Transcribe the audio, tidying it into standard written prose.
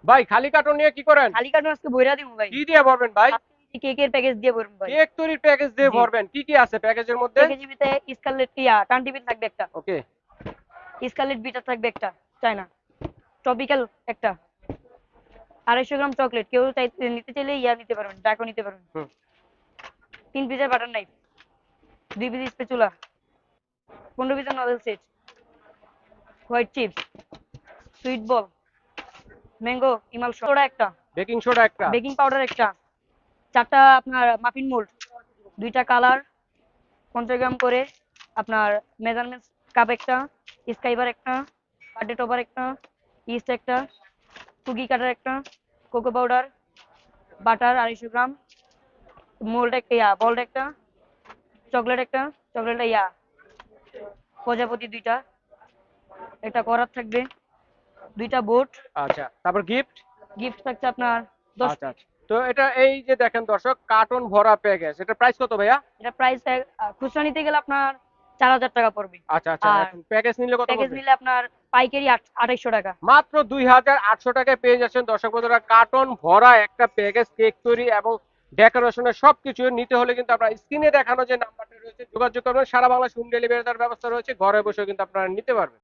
ভাই খালি কার্টন নিয়ে কি করেন? খালি কার্টন আজকে বইরা দিমু ভাই। কি দিয়ে ভরবেন ভাই? কেকের প্যাকেজ দিয়ে ভরবো ভাই। কেক তৈরির প্যাকেজ দিয়ে জি। ভরবেন, কি কি আছে প্যাকেজের মধ্যে? কেকেজিবিতে স্কারলেট টানটিবিন থাকবে একটা, ওকে। স্কারলেট বিটার থাকবে একটা, চায়না ট্রপিক্যাল একটা, 250 গ্রাম চকলেট, কেউ নিতে চাইলে নিতে পারবেন, ডাকও নিতে পারবেন। হুম। 3 পিসের বাটার নাইফ, 2 পিস স্প্যাচুলা, 15 পিসের nozzle set, white chips, sweet ball, mango ইমাল সোডা একটা, বেকিং সোডা একটা। বেকিং পাউডার একটা, 4টা আপনার মাফিন মোল্ড, 2টা কালার 50 গ্রাম করে, আপনার মেজারমেন্ট কাপ একটা, স্কাইবার একটা, বার্থডে টপার একটা, ইস্ট একটা, কুকি কাটার একটা, cocoa powder, butter 250 gram, mould একটা বল্ড একটা, চকলেট একটা, চকলেট প্রজাপতি 2টা, একটা করাত থাকবে, 2টা বোট, আচ্ছা, তারপর গিফট। গিফট থাকছে আপনার 10 আচ্ছা পিস। আচ্ছা। তো এটা এই যে দেখেন দর্শক, কার্টন ভরা প্যাকেজ, এটা প্রাইস কত ভাইয়া? এটা প্রাইস খুচরা নিতে গেলে আপনার 4000 টাকা পড়বে, আচ্ছা আচ্ছা, আর এখন প্যাকেজ নিলে কত প্যাকেজ পড়বে? নিলে আপনার পাইকারি 2800 টাকা। মাত্র 2800 টাকায় পেয়ে যাচ্ছেন দর্শক বন্ধুরা, কার্টন ভরা একটা প্যাকেজ কেক তৈরি এবং ডেকোরেশনের সবকিছু। নিতে হলে কিন্তু আপনারা স্ক্রিনে দেখানো যে নাম্বারটা রয়েছে যোগাযোগ করবেন। সারা বাংলাদেশ হোম ডেলিভারি দেওয়ার ব্যবস্থা রয়েছে, ঘরে বসেও কিন্তু আপনারা নিতে পারবেন।